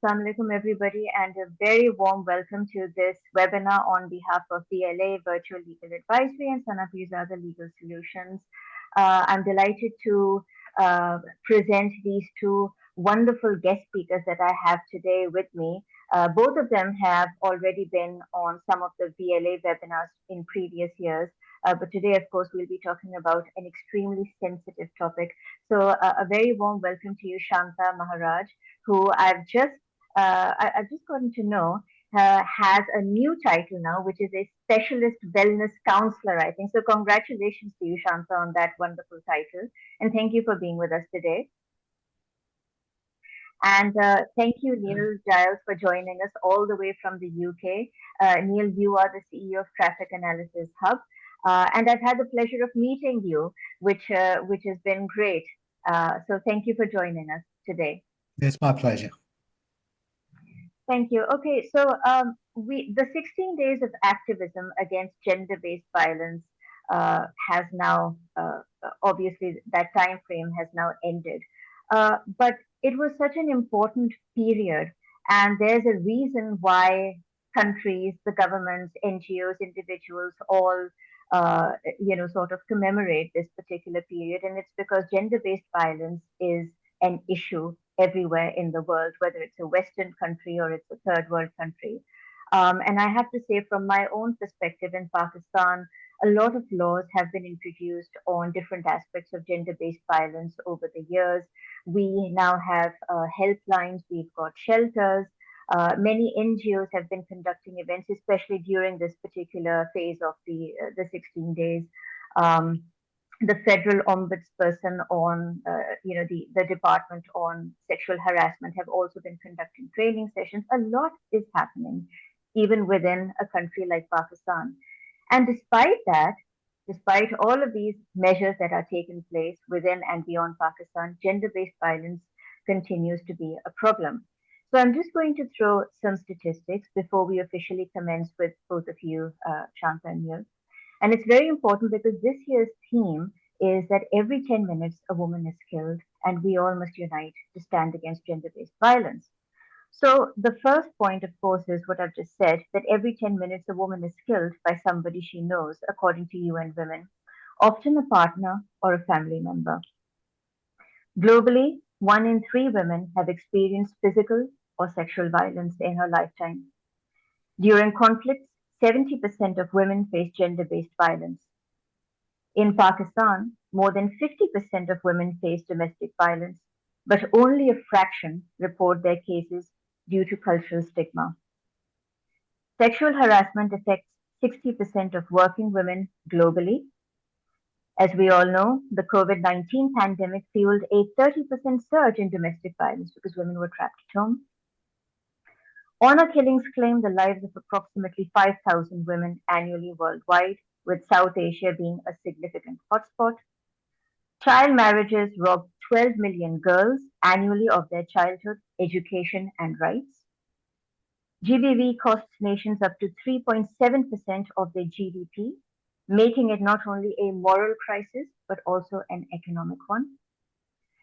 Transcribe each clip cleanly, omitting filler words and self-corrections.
Assalamu alaikum, everybody, and a very warm welcome to this webinar on behalf of DLA Virtual Legal Advisory and Sanafi's Other Legal Solutions. I'm delighted to present these two wonderful guest speakers that I have today with me. Both of them have already been on some of the VLA webinars in previous years. But today, of course, we'll be talking about an extremely sensitive topic. So a very warm welcome to you, Shanta Maharaj, who I've just gotten to know has a new title now, which is a specialist wellness counselor, I think. So congratulations to you, Shanta, on that wonderful title. And thank you for being with us today. And thank you, Neil Giles, for joining us all the way from the UK. Neil, you are the CEO of Traffic Analysis Hub. And I've had the pleasure of meeting you, which has been great. So thank you for joining us today. It's my pleasure. Thank you. Okay, so the 16 days of activism against gender-based violence has now obviously that time frame has now ended, but it was such an important period, and there's a reason why countries, the governments, NGOs, individuals, all sort of commemorate this particular period, and it's because gender-based violence is an issue everywhere in the world, whether it's a Western country or it's a third world country. And I have to say, from my own perspective in Pakistan, a lot of laws have been introduced on different aspects of gender-based violence over the years. We now have helplines, we've got shelters. Many NGOs have been conducting events, especially during this particular phase of the 16 days. The federal ombudsperson on, the Department on Sexual Harassment have also been conducting training sessions. A lot is happening, even within a country like Pakistan. And despite all of these measures that are taking place within and beyond Pakistan, gender-based violence continues to be a problem. So I'm just going to throw some statistics before we officially commence with both of you, Shanta and Neil. And it's very important because this year's theme is that every 10 minutes a woman is killed, and we all must unite to stand against gender-based violence. So the first point, of course, is what I've just said, that every 10 minutes a woman is killed by somebody she knows, according to UN Women, often a partner or a family member. Globally, 1 in 3 women have experienced physical or sexual violence in her lifetime. During conflicts, 70% of women face gender-based violence. In Pakistan, more than 50% of women face domestic violence, but only a fraction report their cases due to cultural stigma. Sexual harassment affects 60% of working women globally. As we all know, the COVID-19 pandemic fueled a 30% surge in domestic violence because women were trapped at home. Honor killings claim the lives of approximately 5,000 women annually worldwide, with South Asia being a significant hotspot. Child marriages rob 12 million girls annually of their childhood, education, and rights. GBV costs nations up to 3.7% of their GDP, making it not only a moral crisis, but also an economic one.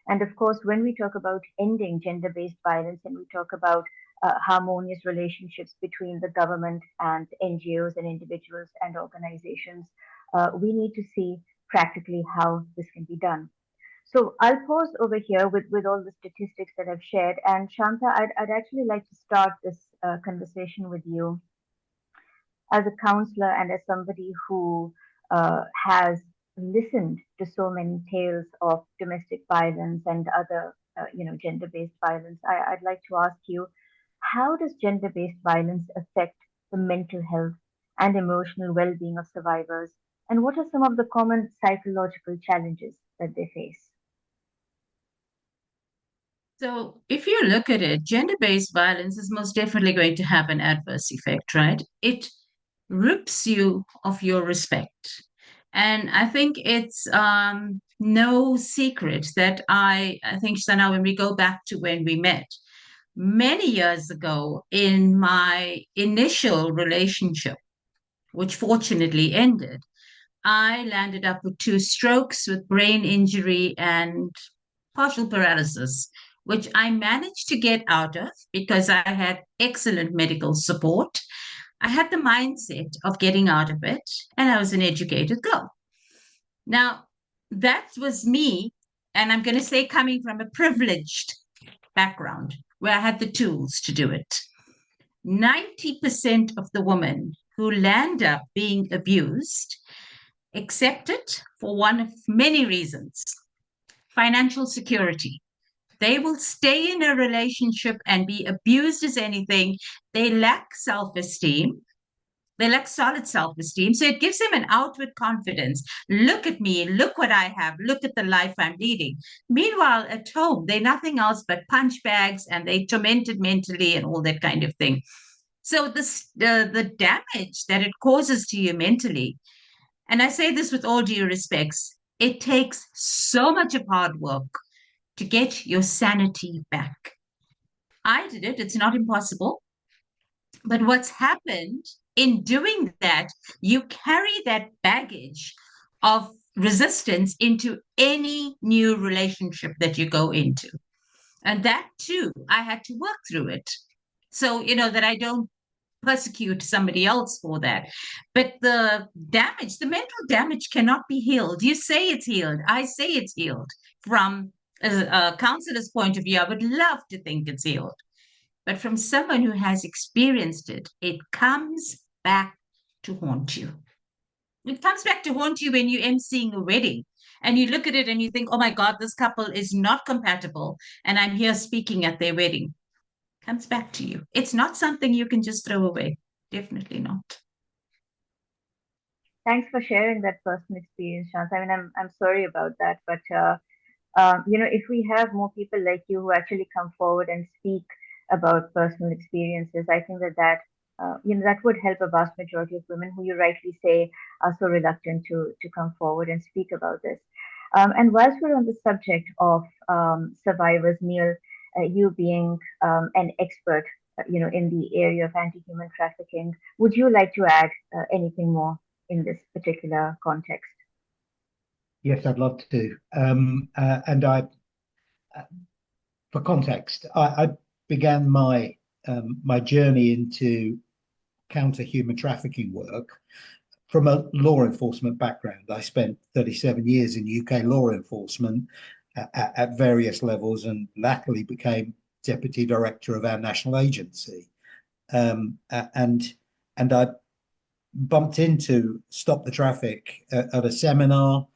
And of course, when we talk about ending gender-based violence and we talk about harmonious relationships between the government and NGOs and individuals and organizations, we need to see practically how this can be done. So I'll pause over here with all the statistics that I've shared. And Shanta, I'd actually like to start this conversation with you as a counselor and as somebody who has listened to so many tales of domestic violence and other, gender-based violence. I'd like to ask you, how does gender-based violence affect the mental health and emotional well-being of survivors? And what are some of the common psychological challenges that they face? So, if you look at it, gender-based violence is most definitely going to have an adverse effect, right? It rips you of your respect. And I think it's no secret that I think, Sana, when we go back to when we met, many years ago in my initial relationship, which fortunately ended, I landed up with 2 strokes with brain injury and partial paralysis which I managed to get out of because I had excellent medical support. I had the mindset of getting out of it, and I was an educated girl. Now, that was me, and I'm going to say coming from a privileged background where I had the tools to do it. 90% of the women who land up being abused accept it for one of many reasons: financial security. They will stay in a relationship and be abused as anything. They lack self esteem. They lack solid self esteem. So it gives them an outward confidence. Look at me. Look what I have. Look at the life I'm leading. Meanwhile, at home, they're nothing else but punch bags and they tormented mentally and all that kind of thing. So the damage that it causes to you mentally, and I say this with all due respects, it takes so much of hard work to get your sanity back. I did it. It's not impossible. But what's happened in doing that, you carry that baggage of resistance into any new relationship that you go into. And that too, I had to work through it. So, that I don't persecute somebody else for that. But the damage, the mental damage cannot be healed. You say it's healed. I say it's healed. From a counselor's point of view, I would love to think it's healed. But from someone who has experienced it, it comes back to haunt you. It comes back to haunt you when you're emceeing a wedding and you look at it and you think, oh my God, this couple is not compatible. And I'm here speaking at their wedding. Comes back to you. It's not something you can just throw away. Definitely not. Thanks for sharing that personal experience, Shanta. I mean, I'm sorry about that, but if we have more people like you who actually come forward and speak about personal experiences, I think that would help a vast majority of women who you rightly say are so reluctant to come forward and speak about this. And whilst we're on the subject of survivors, Neil, you being an expert, in the area of anti-human trafficking, would you like to add anything more in this particular context? Yes, I'd love to. For context, I began my journey into counter human trafficking work from a law enforcement background. I spent 37 years in UK law enforcement at various levels, and latterly became deputy director of our national agency. And I bumped into Stop the Traffic at a seminar,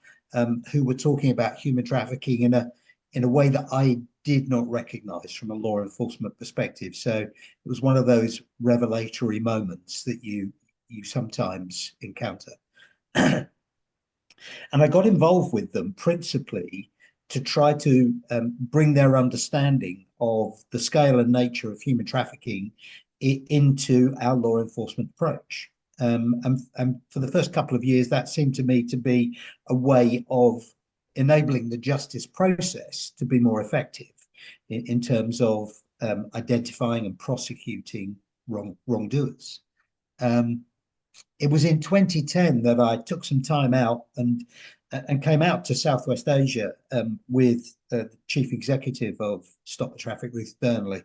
who were talking about human trafficking in a way that I did not recognize from a law enforcement perspective. So it was one of those revelatory moments that you sometimes encounter. And I got involved with them principally to try to bring their understanding of the scale and nature of human trafficking into our law enforcement approach. And for the first couple of years, that seemed to me to be a way of enabling the justice process to be more effective in terms of identifying and prosecuting wrongdoers. It was in 2010 that I took some time out and came out to Southwest Asia with the chief executive of Stop the Traffic, Ruth Burnley,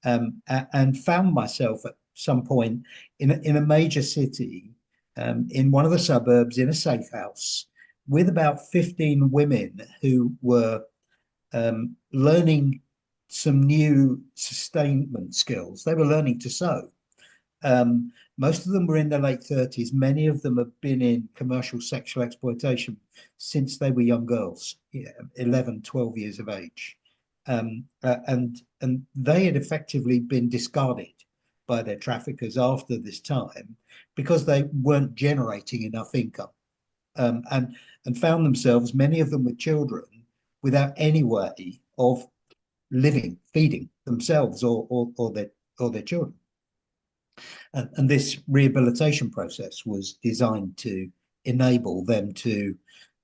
and found myself at some point in a major city, in one of the suburbs, in a safe house, with about 15 women who were learning some new sustainment skills. They were learning to sew. Most of them were in their late 30s. Many of them have been in commercial sexual exploitation since they were young girls, 11, 12 years of age. And they had effectively been discarded by their traffickers after this time because they weren't generating enough income, and found themselves, many of them with children, without any way of living, feeding themselves or their children. And this rehabilitation process was designed to enable them to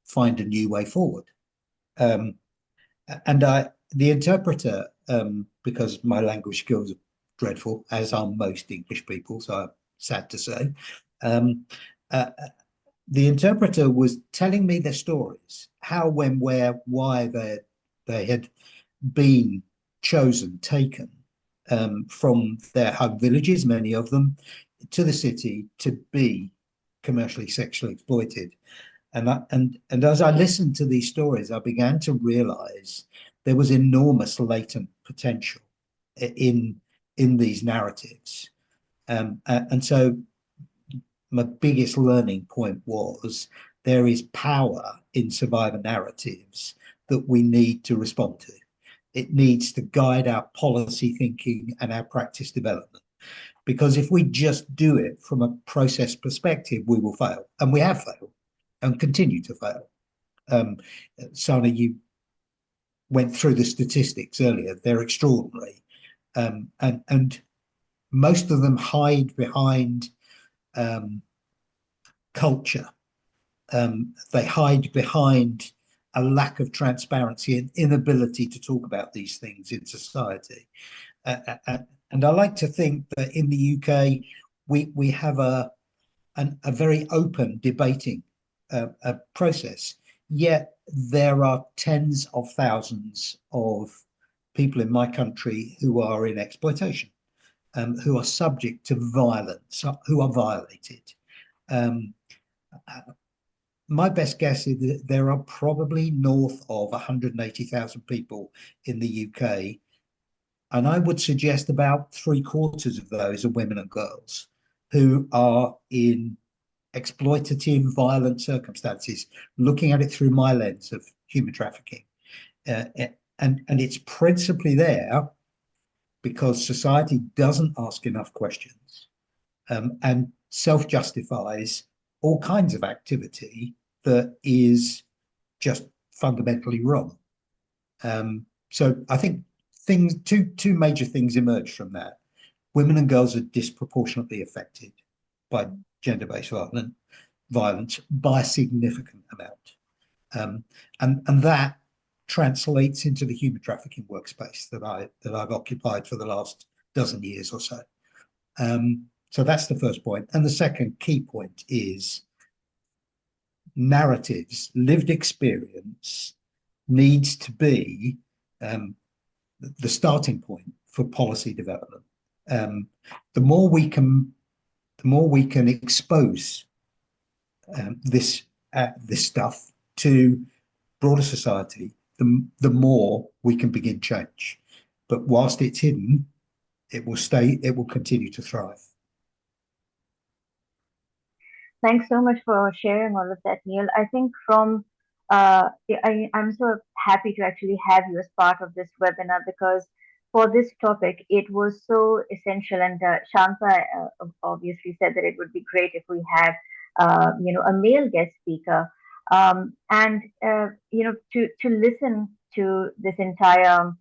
find a new way forward. The interpreter, because my language skills are dreadful, as are most English people, so I'm sad to say, the interpreter was telling me their stories, how, when, where, why they had been chosen, taken from their home villages, many of them, to the city to be commercially sexually exploited. And as I listened to these stories, I began to realize there was enormous latent potential in these narratives. And so my biggest learning point was there is power in survivor narratives that we need to respond to. It needs to guide our policy thinking and our practice development. Because if we just do it from a process perspective, we will fail. And we have failed and continue to fail. Sana, you went through the statistics earlier. They're extraordinary. And most of them hide behind culture. They hide behind a lack of transparency and inability to talk about these things in society. And I like to think that in the UK, we have a very open debating process, yet there are tens of thousands of people in my country who are in exploitation, who are subject to violence, who are violated. My best guess is that there are probably north of 180,000 people in the UK, and I would suggest about 3/4 of those are women and girls who are in exploitative, violent circumstances, looking at it through my lens of human trafficking. And it's principally there because society doesn't ask enough questions and self-justifies all kinds of activity that is just fundamentally wrong. So I think two major things emerge from that. Women and girls are disproportionately affected by gender-based violence by a significant amount, and that translates into the human trafficking workspace that I've occupied for the last dozen years or so. So that's the first point, and the second key point is narratives, lived experience needs to be the starting point for policy development. The more we can expose this stuff to broader society, the more we can begin change. But whilst it's hidden, it will continue to thrive. Thanks so much for sharing all of that, Neil. I think I'm so happy to actually have you as part of this webinar because for this topic, it was so essential. And Shanta obviously said that it would be great if we had, a male guest speaker, and to listen to this entire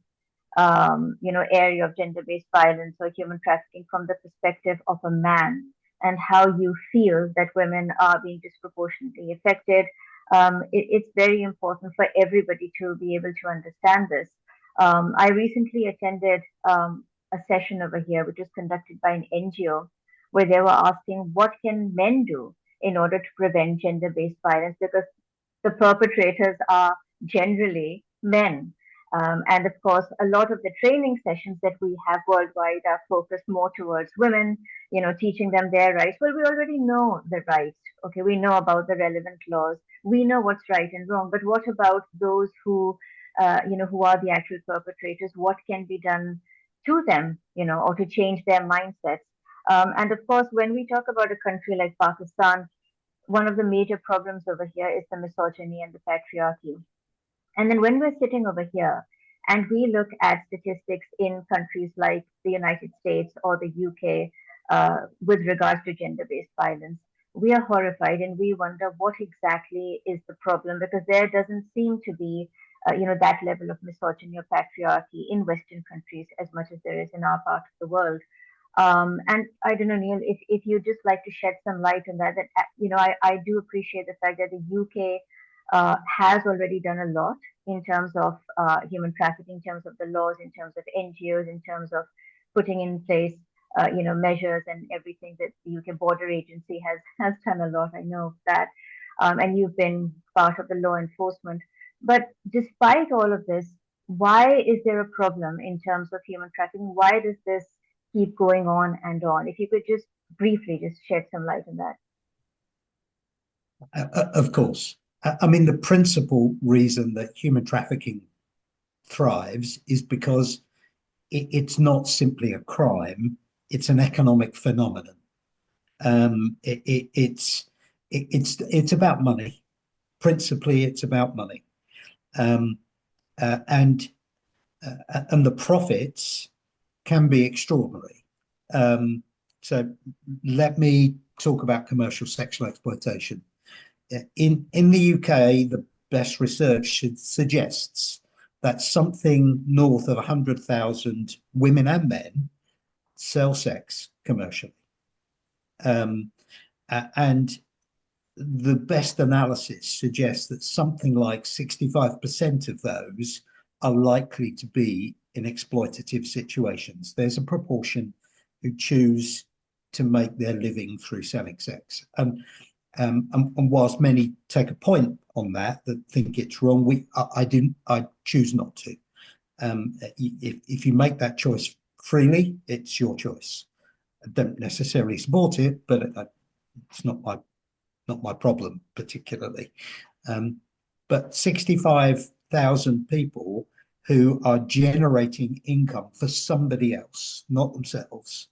area of gender-based violence or human trafficking from the perspective of a man and how you feel that women are being disproportionately affected. It's very important for everybody to be able to understand this. I recently attended a session over here, which was conducted by an NGO, where they were asking what can men do in order to prevent gender-based violence, because the perpetrators are generally men. And of course, a lot of the training sessions that we have worldwide are focused more towards women, teaching them their rights. Well, we already know the rights. Okay, we know about the relevant laws. We know what's right and wrong. But what about those who are the actual perpetrators? What can be done to them, or to change their mindsets? And of course, when we talk about a country like Pakistan, one of the major problems over here is the misogyny and the patriarchy. And then when we're sitting over here and we look at statistics in countries like the United States or the UK with regards to gender based violence, we are horrified and we wonder what exactly is the problem, because there doesn't seem to be that level of misogyny or patriarchy in Western countries as much as there is in our part of the world. And I don't know, Neil, if you just like to shed some light on that, I do appreciate the fact that the UK has already done a lot in terms of human trafficking, in terms of the laws, in terms of NGOs, in terms of putting in place, measures and everything. That the UK Border Agency has done a lot. I know that, and you've been part of the law enforcement. But despite all of this, why is there a problem in terms of human trafficking? Why does this keep going on and on? If you could just briefly just shed some light on that. Of course. I mean, the principal reason that human trafficking thrives is because it's not simply a crime, it's an economic phenomenon. It's about money. Principally, it's about money. Um, uh, and and the profits can be extraordinary. Um, so let me talk about commercial sexual exploitation. In the UK, the best research suggests that something north of 100,000 women and men sell sex commercially. Um, and the best analysis suggests that something like 65% of those are likely to be in exploitative situations. There's a proportion who choose to make their living through selling sex. And whilst many take a point on that think it's wrong, I choose not to. If you make that choice freely, it's your choice. I don't necessarily support it, but it's not my problem particularly. But 65,000 people who are generating income for somebody else, not themselves.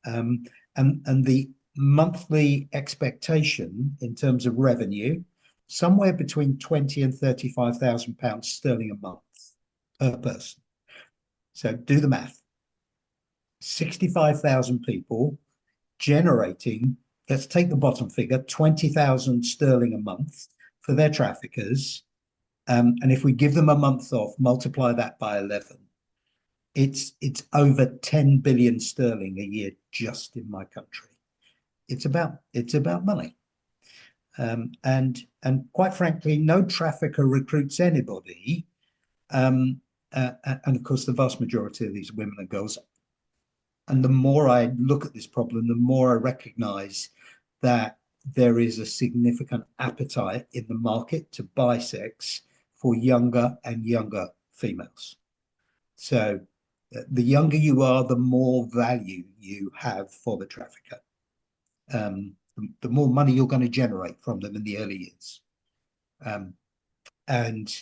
And the monthly expectation in terms of revenue, somewhere between 20 and 35,000 pounds sterling a month per person. So do the math. 65,000 people generating, let's take the bottom figure, 20,000 sterling a month for their traffickers. And if we give them a month off, multiply that by 11, it's over 10 billion sterling a year just in my country. It's about money. And quite frankly, no trafficker recruits anybody. And of course, the vast majority of these women and girls. And the more I look at this problem, the more I recognize that there is a significant appetite in the market to buy sex for younger and younger females. So the younger you are, the more value you have for the trafficker. The more money you're going to generate from them in the early years. And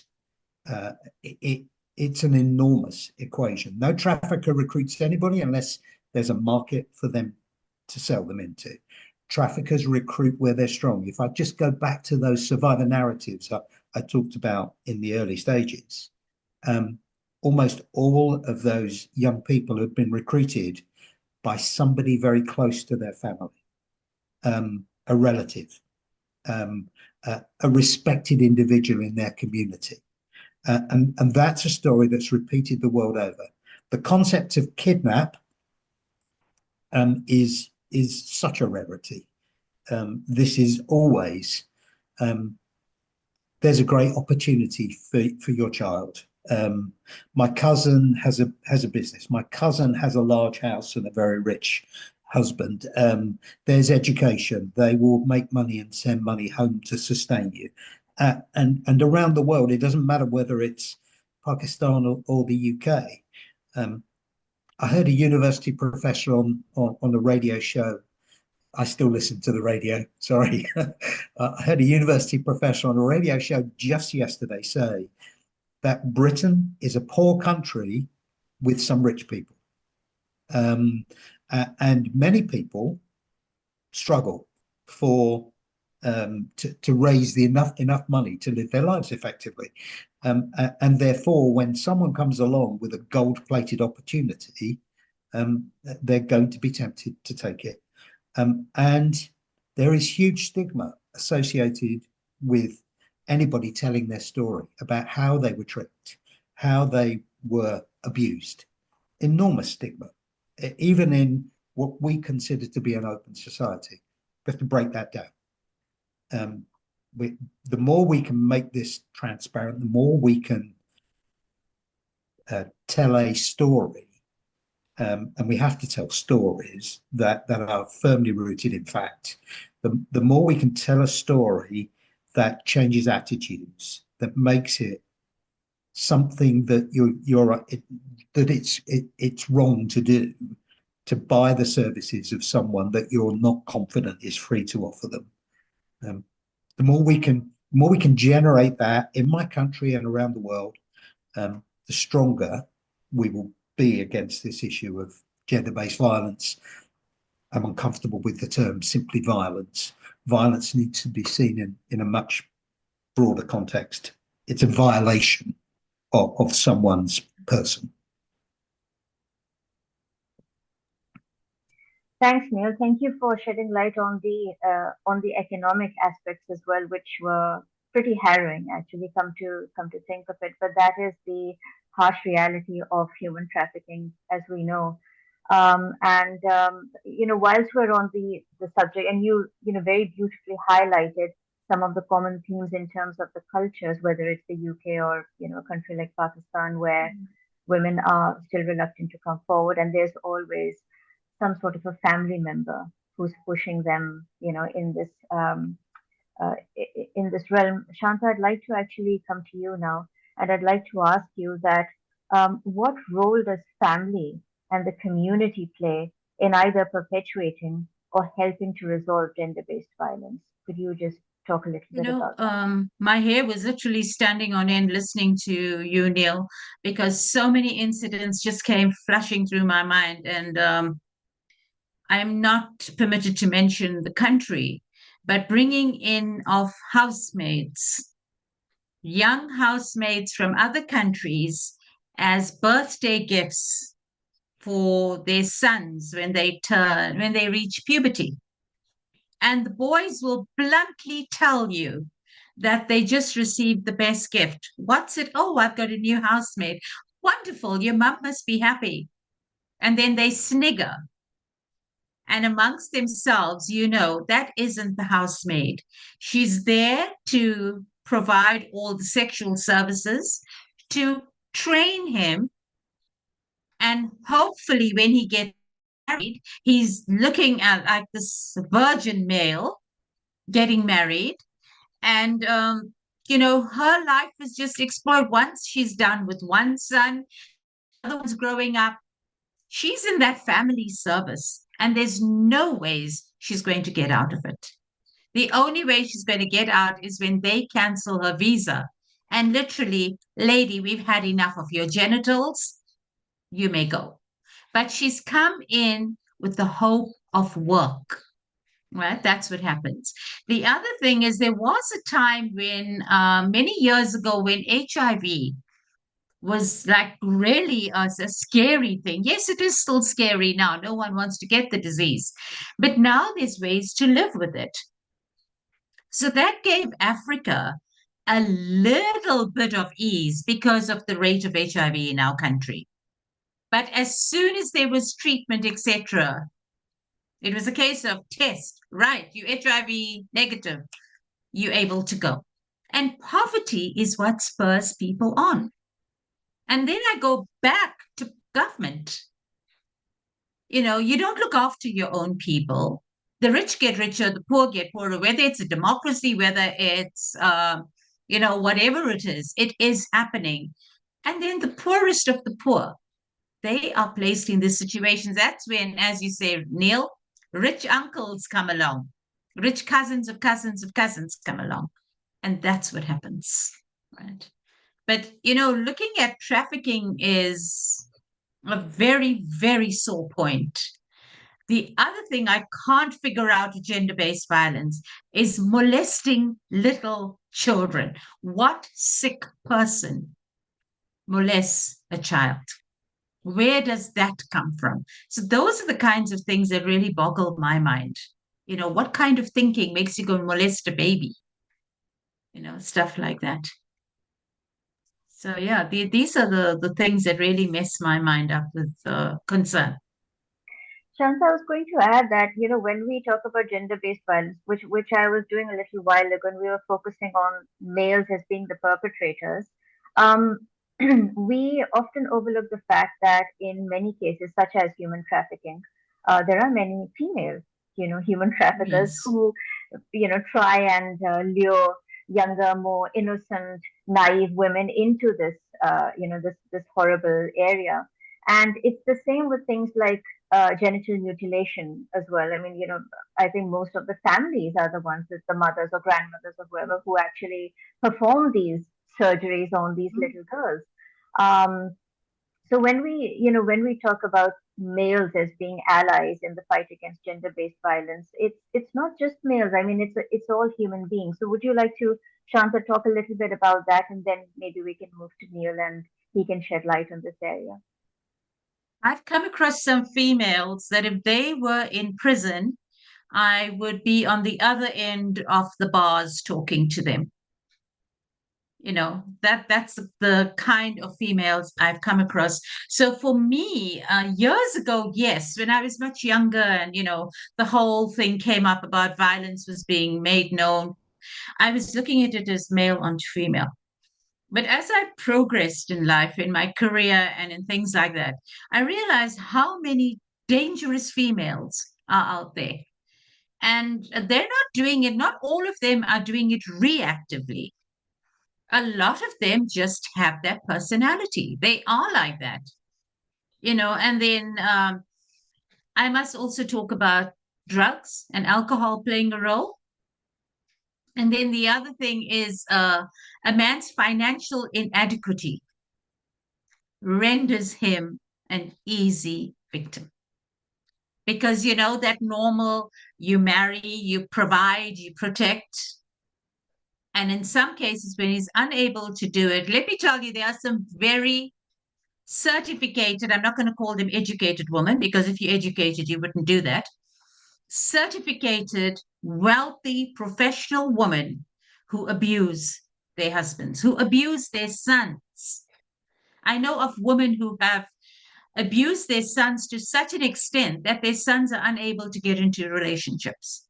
it's an enormous equation. No trafficker recruits anybody unless there's a market for them to sell them into. Traffickers recruit where they're strong. If I just go back to those survivor narratives I talked about in the early stages, almost all of those young people have been recruited by somebody very close to their family, a relative, a respected individual in their community. And that's a story that's repeated the world over. The concept of kidnap is such a rarity. This is always there's a great opportunity for your child. My cousin has a business. My cousin has a large house and a very rich husband. There's education. They will make money and send money home to sustain you. And around the world, it doesn't matter whether it's Pakistan or the UK. I heard a university professor on a radio show. I still listen to the radio, sorry. I heard a university professor on a radio show just yesterday say that Britain is a poor country with some rich people. And many people struggle to raise enough money to live their lives effectively. And therefore, when someone comes along with a gold-plated opportunity, they're going to be tempted to take it. And there is huge stigma associated with anybody telling their story about how they were tricked, how they were abused. Enormous stigma, even in what we consider to be an open society. We have to break that down. The more we can make this transparent, the more we can tell a story. And we have to tell stories that are firmly rooted in fact. The more we can tell a story that changes attitudes, that makes it something that it's wrong to do, to buy the services of someone that you're not confident is free to offer them. The more we can generate that in my country and around the world, the stronger we will be against this issue of gender-based violence. I'm uncomfortable with the term simply violence. Violence needs to be seen in a much broader context. It's a violation of someone's person. Thanks, Neil. Thank you for shedding light on the economic aspects as well, which were pretty harrowing, actually. Come to think of it, but that is the harsh reality of human trafficking, as we know. And whilst we're on the subject, and you very beautifully highlighted some of the common themes in terms of the cultures, whether it's the UK or a country like Pakistan, where women are still reluctant to come forward, and there's always some sort of a family member who's pushing them, in this realm. Shanta, I'd like to actually come to you now, and I'd like to ask you that what role does family and the community play in either perpetuating or helping to resolve gender-based violence? Could you just talk a little bit about that? My hair was literally standing on end listening to you, Neil, because so many incidents just came flashing through my mind. And I'm not permitted to mention the country, but bringing in of housemaids, young housemaids from other countries as birthday gifts for their sons when they reach puberty. And the boys will bluntly tell you that they just received the best gift. What's it? Oh, I've got a new housemaid. Wonderful. Your mum must be happy. And then they snigger. And amongst themselves, that isn't the housemaid. She's there to provide all the sexual services, to train him. And hopefully, when he gets married, he's looking at like this virgin male getting married. And, her life is just explored. Once she's done with one son, the other one's growing up. She's in that family service, and there's no ways she's going to get out of it. The only way she's going to get out is when they cancel her visa. And literally, lady, we've had enough of your genitals. You may go. But she's come in with the hope of work. Right, that's what happens. The other thing is there was a time when many years ago when HIV was like really a scary thing. Yes, it is still scary now. No one wants to get the disease, but now there's ways to live with it. So that gave Africa a little bit of ease because of the rate of HIV in our country. But as soon as there was treatment, etc., it was a case of test, right? You HIV negative, you're able to go. And poverty is what spurs people on. And then I go back to government. You don't look after your own people. The rich get richer, the poor get poorer, whether it's a democracy, whether it's, whatever it is happening. And then the poorest of the poor, they are placed in these situations. That's when, as you say, Neil, rich uncles come along, rich cousins of cousins of cousins come along. And that's what happens, right? But, looking at trafficking is a very, very sore point. The other thing I can't figure out with gender-based violence is molesting little children. What sick person molests a child? Where does that come from? So those are the kinds of things that really boggle my mind. What kind of thinking makes you go molest a baby? Stuff like that. So yeah, these are the things that really mess my mind up with concern. Shanta, I was going to add that, when we talk about gender-based violence, which I was doing a little while ago, and we were focusing on males as being the perpetrators, um, we often overlook the fact that in many cases, such as human trafficking, there are many female, human traffickers Yes. who, try and lure younger, more innocent naive women into this, this horrible area. And it's the same with things like genital mutilation as well. I mean, I think most of the families are the ones, with the mothers or grandmothers or whoever, who actually perform these surgeries on these little girls. Um, so when we talk about males as being allies in the fight against gender-based violence, it's not just males. I mean, it's all human beings. So would you like to, Shanta, talk a little bit about that, and then maybe we can move to Neil and he can shed light on this area. I've come across some females that if they were in prison, I would be on the other end of the bars talking to them. That's the kind of females I've come across. So for me, years ago, yes, when I was much younger, and the whole thing came up about violence was being made known, I was looking at it as male onto female. But as I progressed in life, in my career and in things like that, I realized how many dangerous females are out there. And they're not doing it, not all of them are doing it reactively. A lot of them just have that personality. They are like that, and then I must also talk about drugs and alcohol playing a role. And then the other thing is a man's financial inadequacy renders him an easy victim. Because, that normal, you marry, you provide, you protect. And in some cases, when he's unable to do it, let me tell you, there are some very certificated, I'm not going to call them educated women, because if you're educated, you wouldn't do that. Certificated, wealthy, professional women who abuse their husbands, who abuse their sons. I know of women who have abused their sons to such an extent that their sons are unable to get into relationships.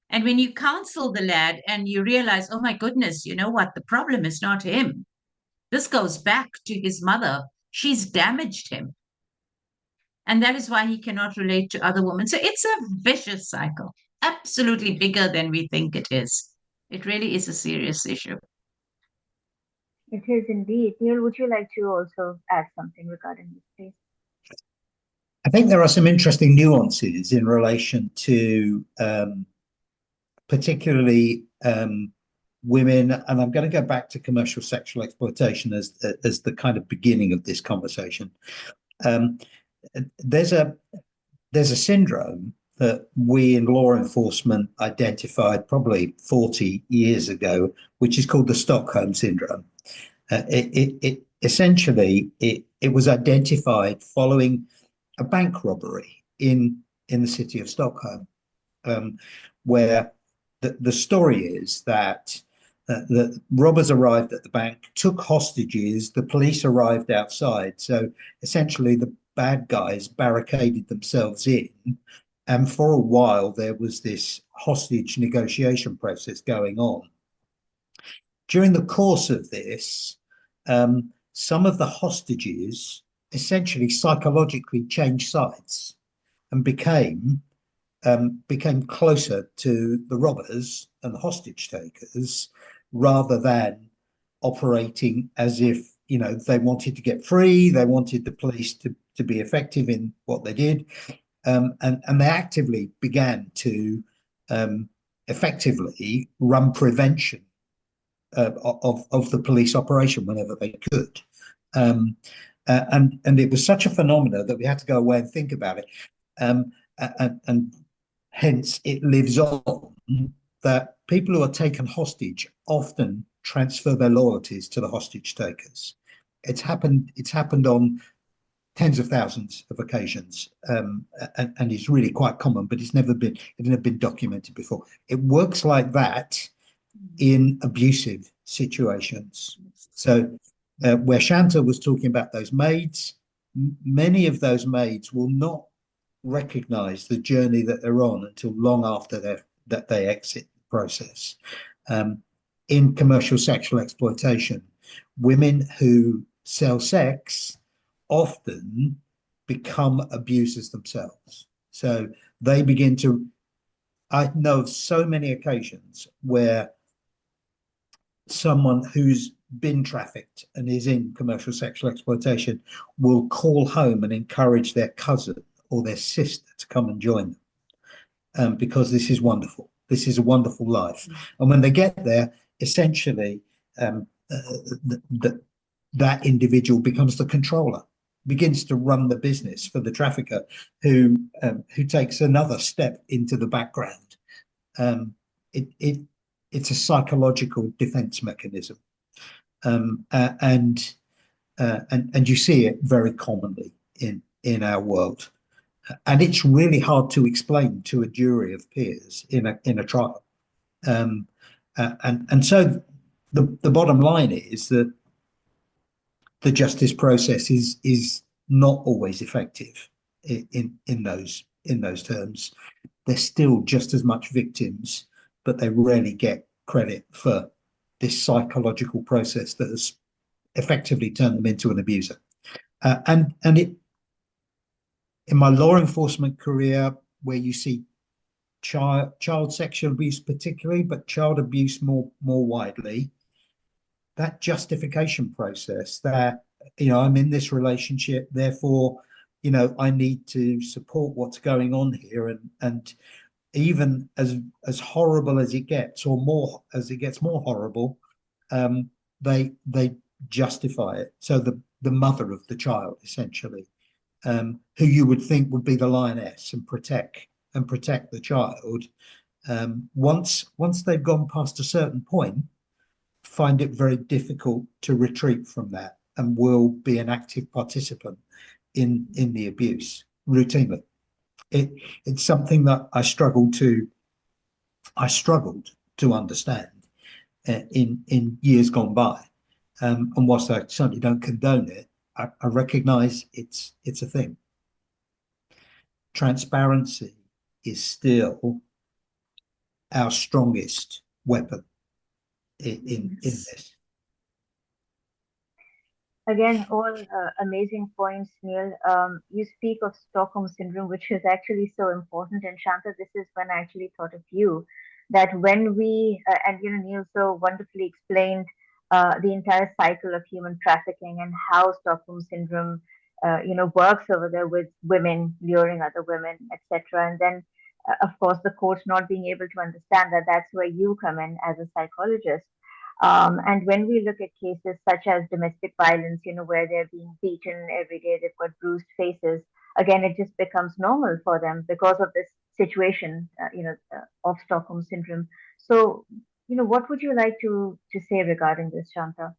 And when you counsel the lad and you realize, oh my goodness, you know what? The problem is not him. This goes back to his mother. She's damaged him. And that is why he cannot relate to other women. So it's a vicious cycle, absolutely bigger than we think it is. It really is a serious issue. It is indeed. Neil, would you like to also add something regarding this, please? I think there are some interesting nuances in relation to particularly women, and I'm going to go back to commercial sexual exploitation as the kind of beginning of this conversation. There's a syndrome that we in law enforcement identified probably 40 years ago, which is called the Stockholm syndrome. It essentially was identified following a bank robbery in the city of Stockholm, where the story is that the robbers arrived at the bank, took hostages, the police arrived outside. So essentially the bad guys barricaded themselves in. And for a while, there was this hostage negotiation process going on. During the course of this, some of the hostages essentially psychologically changed sides and became closer to the robbers and the hostage takers, rather than operating as if they wanted to get free. They wanted the police to be effective in what they did, and they actively began to effectively run prevention of the police operation whenever they could. And it was such a phenomenon that we had to go away and think about it. And hence it lives on, that people who are taken hostage often transfer their loyalties to the hostage takers. It's happened on tens of thousands of occasions, and it's really quite common, but it's never been documented before. It works like that in abusive situations. So where Shanta was talking about those maids, many of those maids will not recognize the journey that they're on until long after that they exit the process. In commercial sexual exploitation, women who sell sex often become abusers themselves. So they begin to, I know of so many occasions where someone who's been trafficked and is in commercial sexual exploitation will call home and encourage their cousin or their sister to come and join them, because this is wonderful. This is a wonderful life. And when they get there, essentially, that individual becomes the controller, begins to run the business for the trafficker, who takes another step into the background. It's a psychological defense mechanism, and you see it very commonly in our world. And it's really hard to explain to a jury of peers in a trial. And so the bottom line is that the justice process is not always effective in those terms. They're still just as much victims, but they rarely get credit for this psychological process that has effectively turned them into an abuser. And it, in my law enforcement career, where you see child sexual abuse particularly, but child abuse more widely, that justification process, that, I'm in this relationship, therefore, I need to support what's going on here, and even as horrible as it gets, or more as it gets more horrible, they justify it. So the mother of the child, essentially, who you would think would be the lioness and protect the child, once they've gone past a certain point, find it very difficult to retreat from that, and will be an active participant in the abuse routinely. It's something that I struggled to understand in years gone by, and whilst I certainly don't condone it, I recognise it's a thing. Transparency is still our strongest weapon in this. Again, all amazing points, Neil. You speak of Stockholm syndrome, which is actually so important. And Shanta, this is when I actually thought of you, that when we, and Neil so wonderfully explained the entire cycle of human trafficking and how Stockholm syndrome, works over there with women luring other women, etc. And then, of course, the court not being able to understand that. That's where you come in as a psychologist. And when we look at cases such as domestic violence, where they're being beaten every day, they've got bruised faces, again, it just becomes normal for them because of this situation, of Stockholm syndrome. So, what would you like to say regarding this, Shanta?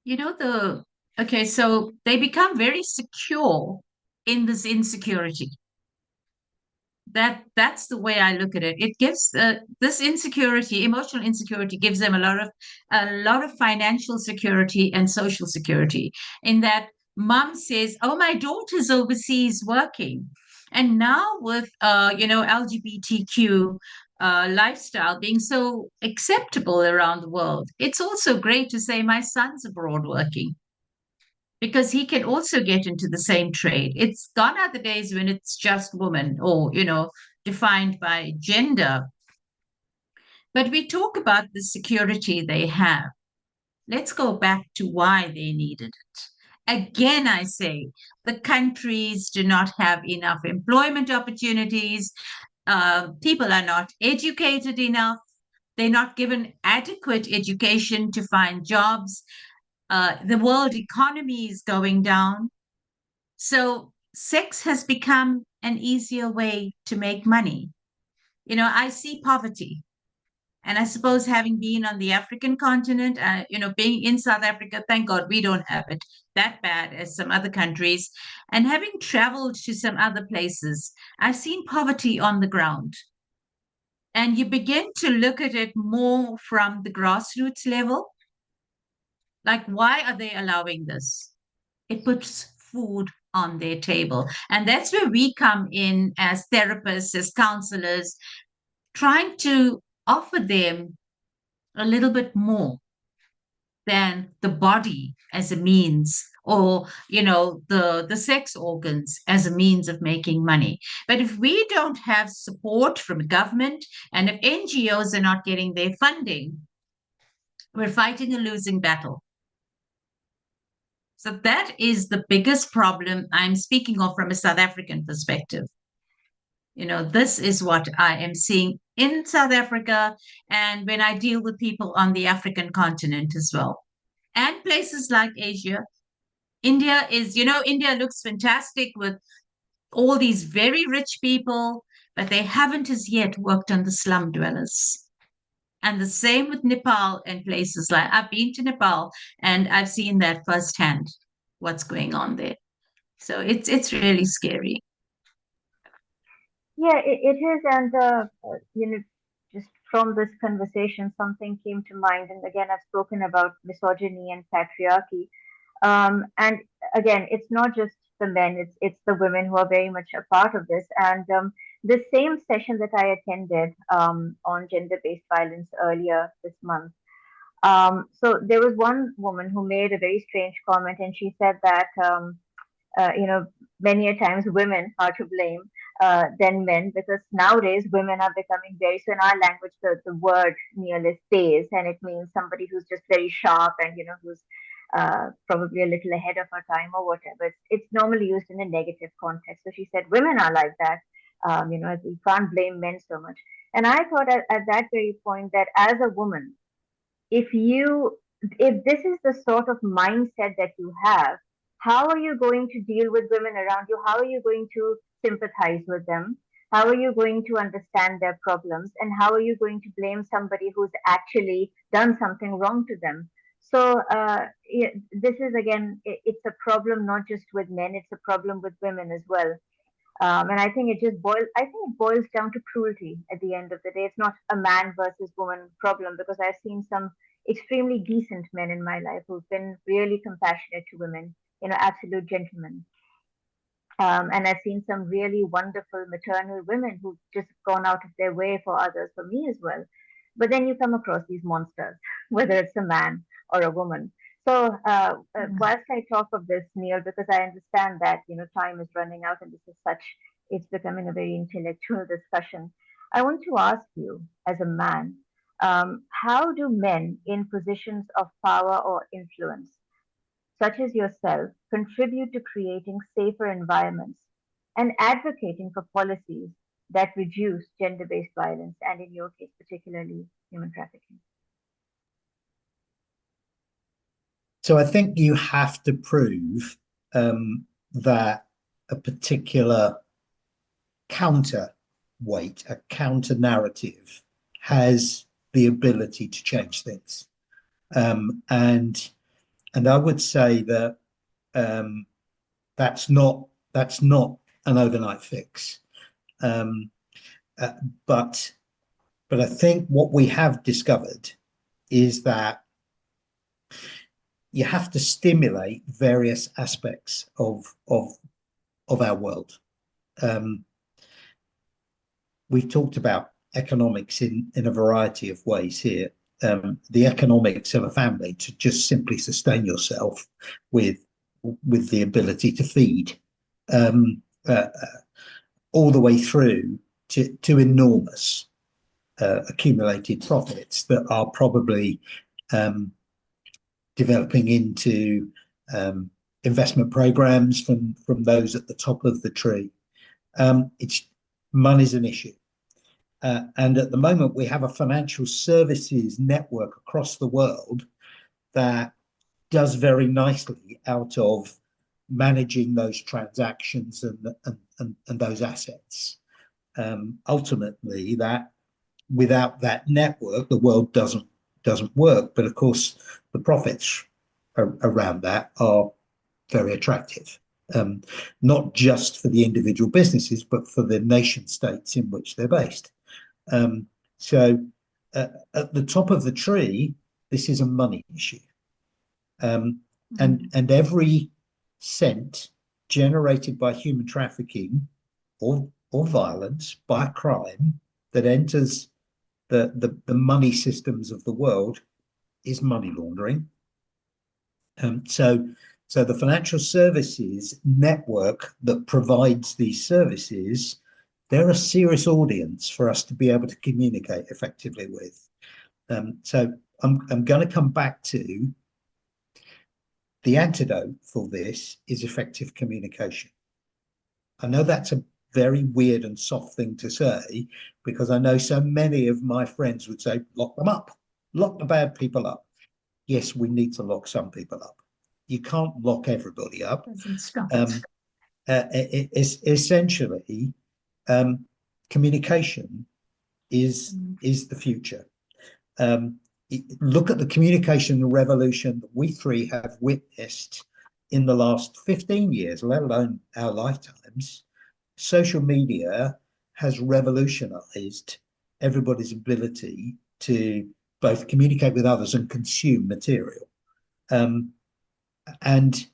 You know, okay, so they become very secure in this insecurity. That's the way I look at it. It gives this insecurity, emotional insecurity, gives them a lot of financial security and social security. In that, mom says, "Oh, my daughter's overseas working," and now with LGBTQ lifestyle being so acceptable around the world, it's also great to say my son's abroad working, because he can also get into the same trade. It's gone are the days when it's just women, or, defined by gender. But we talk about the security they have. Let's go back to why they needed it. Again, I say the countries do not have enough employment opportunities. People are not educated enough. They're not given adequate education to find jobs. The world economy is going down. So sex has become an easier way to make money. I see poverty. And I suppose, having been on the African continent, being in South Africa, thank God we don't have it that bad as some other countries. And having traveled to some other places, I've seen poverty on the ground. And you begin to look at it more from the grassroots level. Like, why are they allowing this? It puts food on their table. And that's where we come in as therapists, as counselors, trying to offer them a little bit more than the body as a means or the sex organs as a means of making money. But if we don't have support from government, and if NGOs are not getting their funding, we're fighting a losing battle. So that is the biggest problem I'm speaking of from a South African perspective. This is what I am seeing in South Africa, and when I deal with people on the African continent as well, and places like Asia. India looks fantastic with all these very rich people, but they haven't as yet worked on the slum dwellers. And the same with Nepal and places like, I've been to Nepal and I've seen that firsthand, what's going on there. So it's really scary. Yeah, it is, and just from this conversation, something came to mind, and again, I've spoken about misogyny and patriarchy, and again, it's not just the men; it's the women who are very much a part of this. And the same session that I attended on gender-based violence earlier this month. So there was one woman who made a very strange comment, and she said that uh, you know, many a times women are to blame than men, because nowadays women are becoming very, so in our language, the word nearly stays, and it means somebody who's just very sharp and, who's probably a little ahead of her time or whatever. It's normally used in a negative context. So she said women are like that. You can't blame men so much. And I thought at that very point that as a woman, if you if this is the sort of mindset that you have, how are you going to deal with women around you? How are you going to sympathize with them? How are you going to understand their problems, and how are you going to blame somebody who's actually done something wrong to them? So yeah, this is again, it's a problem not just with men, it's a problem with women as well. And I think it boils down to cruelty at the end of the day. It's not a man versus woman problem, because I've seen some extremely decent men in my life who've been really compassionate to women, absolute gentlemen. And I've seen some really wonderful maternal women who've just gone out of their way for others, for me as well. But then you come across these monsters, whether it's a man or a woman. So whilst I talk of this, Neil, because I understand that time is running out, and this is such, it's becoming a very intellectual discussion. I want to ask you, as a man, how do men in positions of power or influence, such as yourself, contribute to creating safer environments and advocating for policies that reduce gender based violence and, in your case, particularly human trafficking? So I think you have to prove that a particular counterweight, a counter narrative, has the ability to change things. And I would say that that's not an overnight fix. Um, uh, but I think what we have discovered is that you have to stimulate various aspects of our world. We've talked about economics in a variety of ways here. The economics of a family, to just simply sustain yourself with the ability to feed, um, uh, all the way through to enormous accumulated profits that are probably developing into investment programs from those at the top of the tree. It's money's an issue. And at the moment, we have a financial services network across the world that does very nicely out of managing those transactions and those assets. Ultimately, that without that network, the world doesn't work. But of course, the profits around that are very attractive. Not just for the individual businesses, but for the nation states in which they're based. So at the top of the tree, this is a money issue. And every cent generated by human trafficking or violence, by crime, that enters the money systems of the world is money laundering. So So the financial services network that provides these services, they're a serious audience for us to be able to communicate effectively with. So I'm going to come back to the antidote for this is effective communication. I know that's a very weird and soft thing to say, because I know so many of my friends would say, lock them up, lock the bad people up. Yes, we need to lock some people up. You can't lock everybody up. Essentially, communication is the future. Look at the communication revolution that we three have witnessed in the last 15 years, let alone our lifetimes. Social media has revolutionized everybody's ability to both communicate with others and consume material. And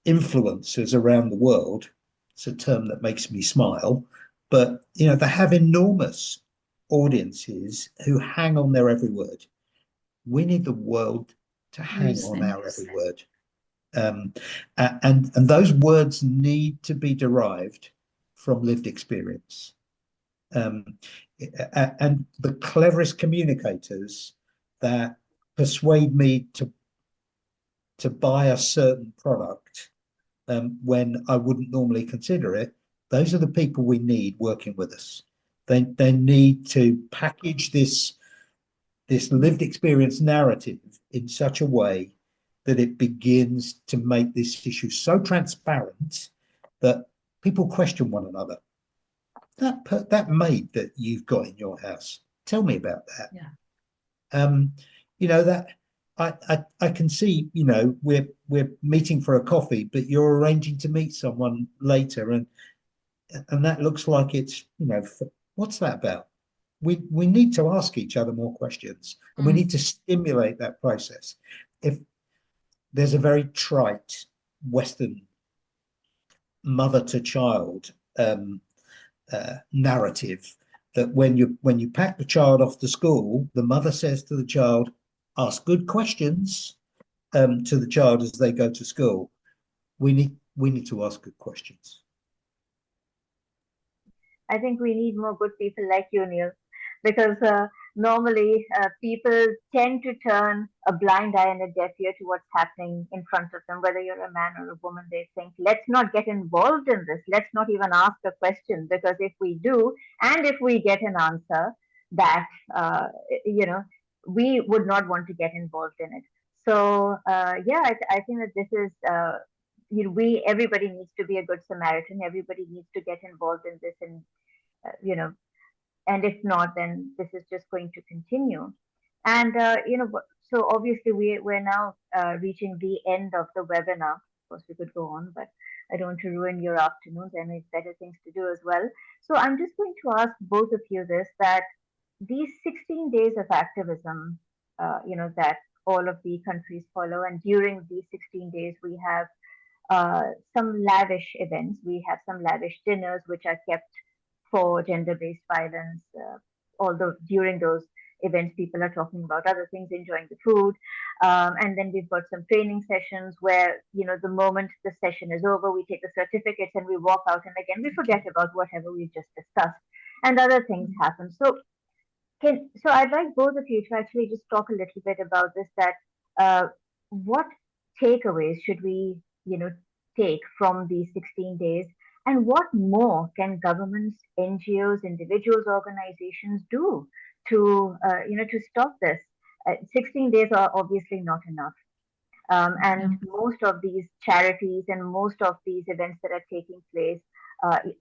influencers around the world, it's a term that makes me smile, but they have enormous audiences who hang on their every word. We need the world to hang on our every word. And those words need to be derived from lived experience. And the cleverest communicators that persuade me to buy a certain product when I wouldn't normally consider it, those are the people we need working with us. They need to package this lived experience narrative in such a way that it begins to make this issue so transparent that people question one another. That maid that you've got in your house, tell me about that. That I can see, we're meeting for a coffee, but you're arranging to meet someone later, and that looks like it's, what's that about? We need to ask each other more questions, and we need to stimulate that process. If there's a very trite Western mother to child narrative that when you pack the child off to school, the mother says to the child, ask good questions to the child as they go to school. We need to ask good questions. I think we need more good people like you, Neil, because normally people tend to turn a blind eye and a deaf ear to what's happening in front of them, whether you're a man or a woman. They think, let's not get involved in this. Let's not even ask a question, because if we do, and if we get an answer that, we would not want to get involved in it. So, I think that this is, everybody needs to be a good Samaritan. Everybody needs to get involved in this, and, you know, and if not, then this is just going to continue. And so obviously we're now reaching the end of the webinar. Of course, we could go on, but I don't want to ruin your afternoons. I know better things to do as well. So I'm just going to ask both of you this: that these 16 days of activism, that all of the countries follow, and during these 16 days we have some lavish events. We have some lavish dinners which are kept for gender-based violence. Although during those events, people are talking about other things, enjoying the food, and then we've got some training sessions where, the moment the session is over, we take the certificates and we walk out, and again we forget about whatever we've just discussed, and other things happen. So I'd like both of you to actually just talk a little bit about this. That what takeaways should we, take from these 16 days, and what more can governments, NGOs, individuals, organizations do to, to stop this? 16 days are obviously not enough. And most of these charities and most of these events that are taking place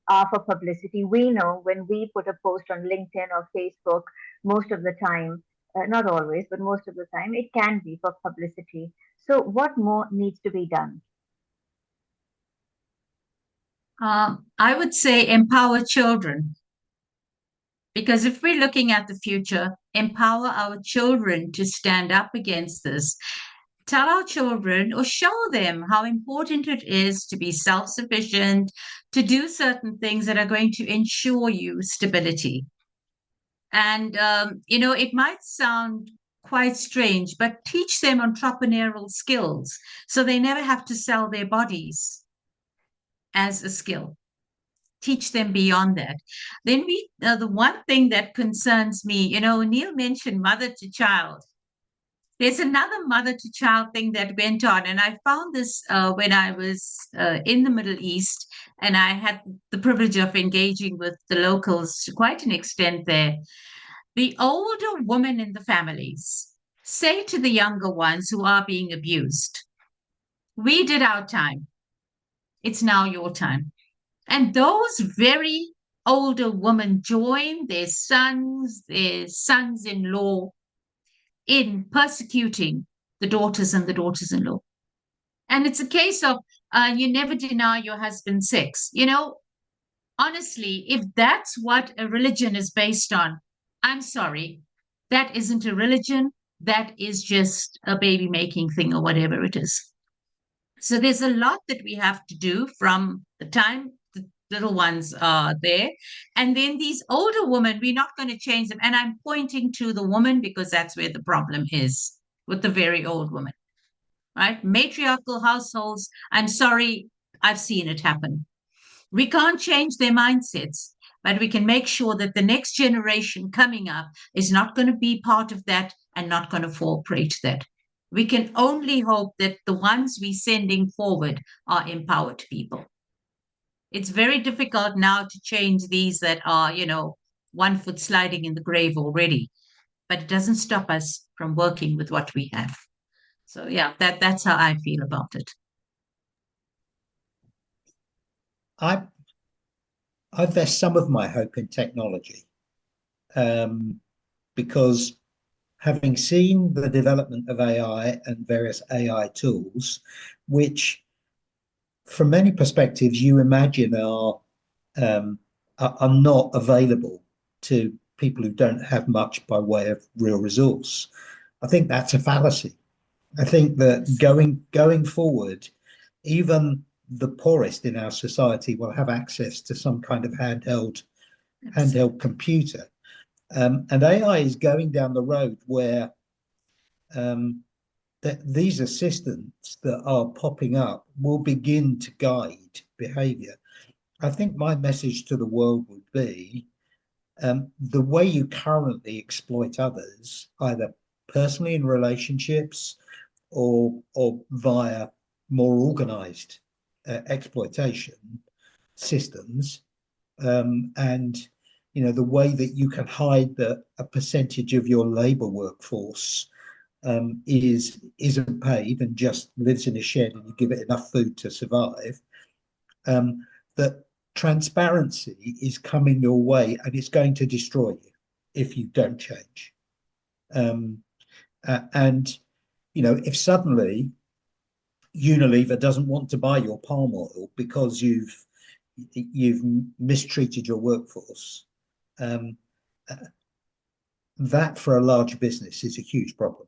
are for publicity. We know when we put a post on LinkedIn or Facebook, most of the time, not always, but most of the time, it can be for publicity. So, what more needs to be done? I would say empower children. Because if we're looking at the future, empower our children to stand up against this. Tell our children or show them how important it is to be self sufficient, to do certain things that are going to ensure you stability. And, it might sound quite strange, but teach them entrepreneurial skills so they never have to sell their bodies as a skill. Teach them beyond that. Then the one thing that concerns me, Neil mentioned mother to child. There's another mother to child thing that went on. And I found this when I was in the Middle East, and I had the privilege of engaging with the locals to quite an extent there. The older women in the families say to the younger ones who are being abused, we did our time. It's now your time. And those very older women join their sons in law in persecuting the daughters and the daughters in law. And it's a case of you never deny your husband sex. Honestly, if that's what a religion is based on, I'm sorry, that isn't a religion. That is just a baby making thing or whatever it is. So there's a lot that we have to do from the time the little ones are there. And then these older women, we're not going to change them. And I'm pointing to the woman because that's where the problem is with the very old woman, right? Matriarchal households, I'm sorry, I've seen it happen. We can't change their mindsets, but we can make sure that the next generation coming up is not going to be part of that and not going to fall prey to that. We can only hope that the ones we're sending forward are empowered people. It's very difficult now to change these that are, 1 foot sliding in the grave already, but it doesn't stop us from working with what we have. So yeah, that's how I feel about it. I vest some of my hope in technology, because having seen the development of AI and various AI tools, which from many perspectives you imagine are not available to people who don't have much by way of real resource, I think that's a fallacy. I think that going forward, even the poorest in our society will have access to some kind of handheld computer. And AI is going down the road where these assistants that are popping up will begin to guide behavior. I think my message to the world would be the way you currently exploit others, either personally in relationships or via more organized exploitation systems, and the way that you can hide a percentage of your labor workforce isn't paid and just lives in a shed and you give it enough food to survive, that transparency is coming your way and it's going to destroy you if you don't change. And if suddenly Unilever doesn't want to buy your palm oil because you've mistreated your workforce, that for a large business is a huge problem.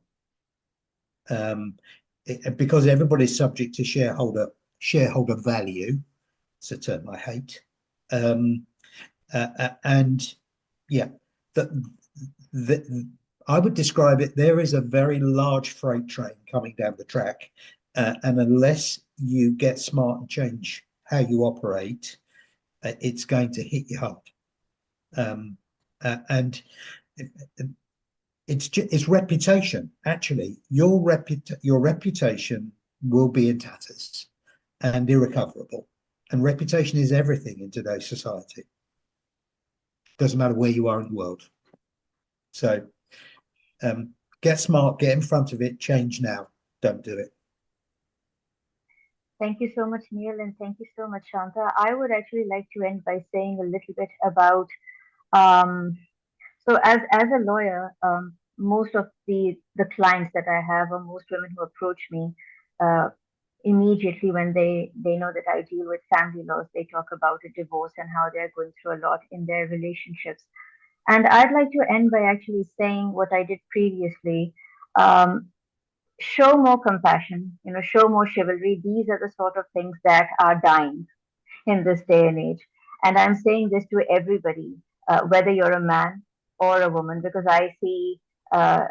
Because everybody's subject to shareholder value. It's a term I hate. And yeah, I would describe it, there is a very large freight train coming down the track, and unless you get smart and change how you operate, it's going to hit you hard. And it's reputation. Actually, your reputation will be in tatters and irrecoverable. And reputation is everything in today's society. Doesn't matter where you are in the world. So get smart, get in front of it, change now. Don't do it. Thank you so much, Neil, and thank you so much, Shanta. I would actually like to end by saying a little bit about um, so as a lawyer, most of the clients that I have, or most women who approach me, uh, immediately when they know that I deal with family laws, they talk about a divorce and how they're going through a lot in their relationships. And I'd like to end by actually saying what I did previously. Um, Show more compassion, show more chivalry. These are the sort of things that are dying in this day and age. And I'm saying this to everybody, whether you're a man or a woman, because I see uh,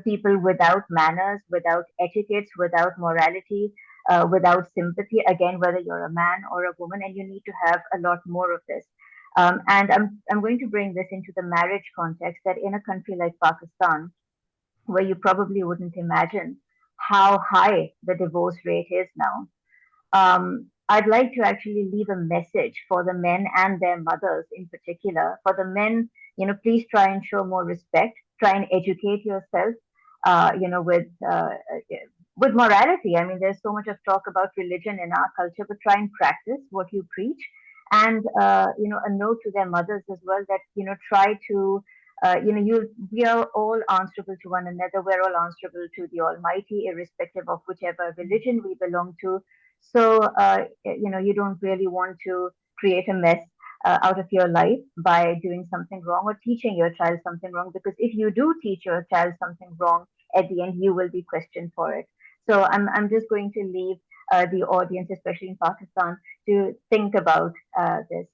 people without manners, without etiquettes, without morality, without sympathy. Again, whether you're a man or a woman, and you need to have a lot more of this. And I'm going to bring this into the marriage context that in a country like Pakistan, where you probably wouldn't imagine how high the divorce rate is now, I'd like to actually leave a message for the men and their mothers in particular. For the men, please try and show more respect. Try and educate yourself, with morality. I mean, there's so much of talk about religion in our culture, but try and practice what you preach. And a note to their mothers as well that try to we are all answerable to one another. We're all answerable to the Almighty, irrespective of whichever religion we belong to. So, you don't really want to create a mess out of your life by doing something wrong or teaching your child something wrong. Because if you do teach your child something wrong, at the end, you will be questioned for it. So, I'm just going to leave the audience, especially in Pakistan, to think about this.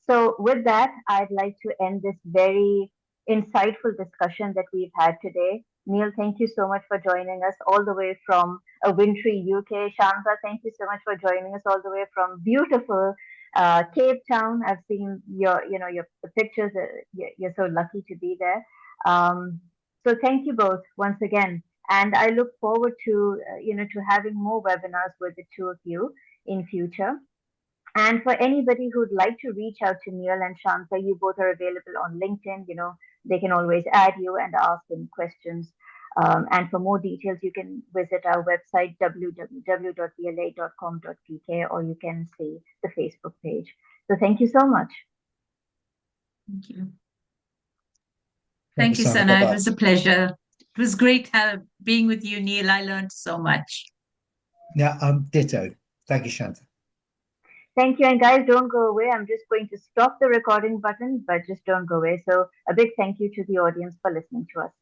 So, with that, I'd like to end this very insightful discussion that we've had today. Neil, thank you so much for joining us all the way from a wintry UK. Shanta, thank you so much for joining us all the way from beautiful Cape Town. I've seen your the pictures. You're so lucky to be there. Um, so thank you both once again, and I look forward to to having more webinars with the two of you in future. And for anybody who'd like to reach out to Neil and Shanta, you both are available on LinkedIn. They can always add you and ask any questions. And for more details, you can visit our website, www.vla.com.pk, or you can see the Facebook page. So thank you so much. Thank you. Thank Thank you, you, Sana. Sana. It Bye-bye. was a pleasure. It was great being with you, Neil. I learned so much. Yeah, ditto. Thank you, Shanta. Thank you. And guys, don't go away. I'm just going to stop the recording button, but just don't go away. So a big thank you to the audience for listening to us.